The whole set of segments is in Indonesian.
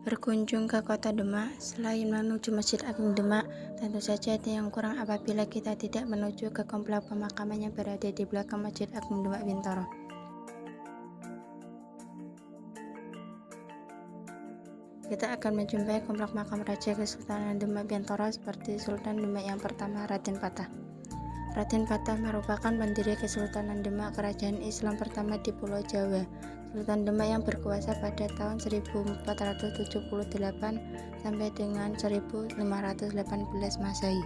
Berkunjung ke kota Demak, selain menuju Masjid Agung Demak, tentu saja ada yang kurang apabila kita tidak menuju ke komplek pemakaman yang berada di belakang Masjid Agung Demak Bintaro. Kita akan menjumpai komplek makam Raja Kesultanan Demak Bintaro seperti Sultan Demak yang pertama, Raden Patah. Raden Patah merupakan pendiri Kesultanan Demak, kerajaan Islam pertama di Pulau Jawa. Sultan Demak yang berkuasa pada tahun 1478 sampai dengan 1518 Masehi.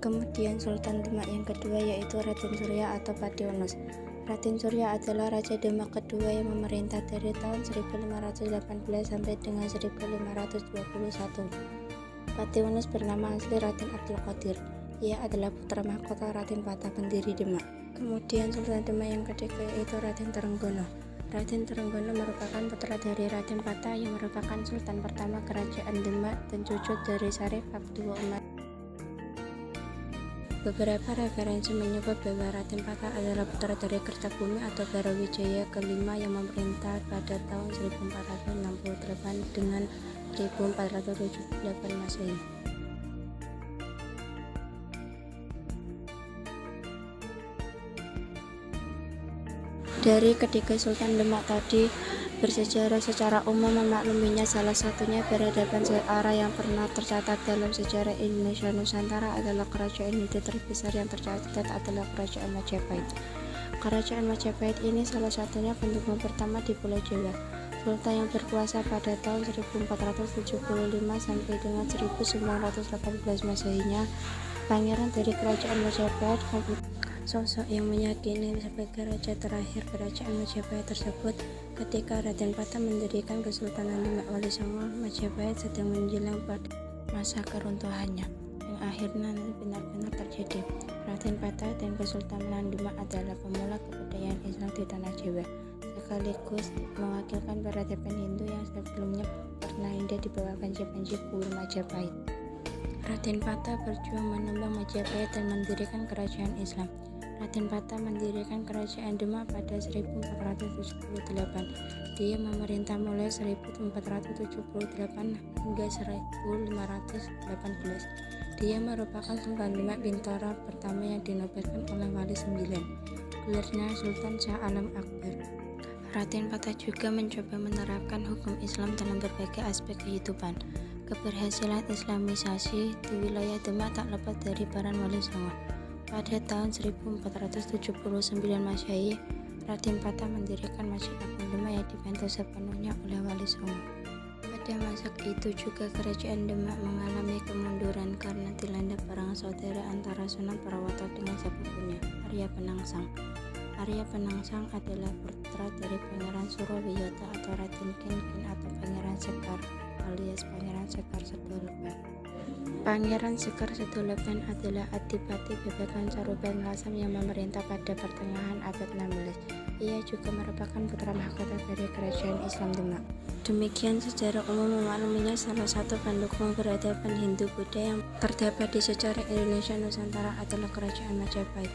Kemudian Sultan Demak yang kedua yaitu Raden Surya atau Pationus. Raden Surya adalah Raja Demak kedua yang memerintah dari tahun 1518 sampai dengan 1521. Pationus bernama asli Raden Abdul Qadir. Ia adalah putra mahkota Raden Patah, pendiri Demak. Kemudian Sultan Demak yang ketiga yaitu Raden Trenggono. Raden Trenggono merupakan putra dari Raden Patah yang merupakan sultan pertama kerajaan Demak dan cucu dari Syarif Abdul Umar. Beberapa referensi menyebut bahwa Raden Patah adalah putra dari Kertabumi atau Barawijaya kelima yang memerintah pada tahun 1468 dengan 1478 Masehi. Dari ketiga Sultan Demak tadi, bersejarah secara umum memakluminya salah satunya peradaban searah yang pernah tercatat dalam sejarah Indonesia Nusantara adalah kerajaan Hindu terbesar yang tercatat adalah Kerajaan Majapahit. Kerajaan Majapahit ini salah satunya pendukung pertama di Pulau Jawa. Sultan yang berkuasa pada tahun 1475 sampai dengan 1918 Masehinya, Pangeran dari Kerajaan Majapahit. Sosok yang meyakini sebagai raja terakhir Kerajaan Majapahit tersebut ketika Raden Patah mendirikan Kesultanan Demak Wali Songo. Majapahit sedang menjelang pada masa keruntuhannya yang akhirnya benar-benar terjadi. Raden Patah dan Kesultanan Demak adalah pemula kebudayaan Islam di tanah Jawa, sekaligus mewakilkan peradaban Hindu yang sebelumnya pernah indah di bawah panji-panji kuil Majapahit. Raden Patah berjuang menembang Majapahit dan mendirikan kerajaan Islam. Raden Patah mendirikan Kerajaan Demak pada 1478. Dia memerintah mulai 1478 hingga 1518. Dia merupakan Sultan Demak Bintaro pertama yang dinobatkan oleh Wali Sembilan, gelarnya Sultan Shah Alam Akbar. Raden Patah juga mencoba menerapkan hukum Islam dalam berbagai aspek kehidupan. Keberhasilan Islamisasi di wilayah Demak tak lepas dari peran Wali Songo. Pada tahun 1479 Masehi, Raden Patah mendirikan Masjid Agung Demak yang dibantu sepenuhnya oleh Wali Songo. Pada masa itu juga Kerajaan Demak mengalami kemunduran karena dilanda perang saudara antara Sunan Prawoto dengan sepupunya, Arya Penangsang. Arya Penangsang adalah putra dari Pangeran Surowiyoto atau Raden Kinkin atau Pangeran Sekar alias Pangeran Sekar Sedolepan. Pangeran Sekar Sedolepan adalah adipati Babakan Caruban Lasem yang memerintah pada pertengahan abad 16. Ia juga merupakan putra mahkota dari Kerajaan Islam Demak. Demikian secara umum memakluminya salah satu pendukung peradaban Hindu Buddha yang terdapat di sejarah Indonesia Nusantara adalah Kerajaan Majapahit.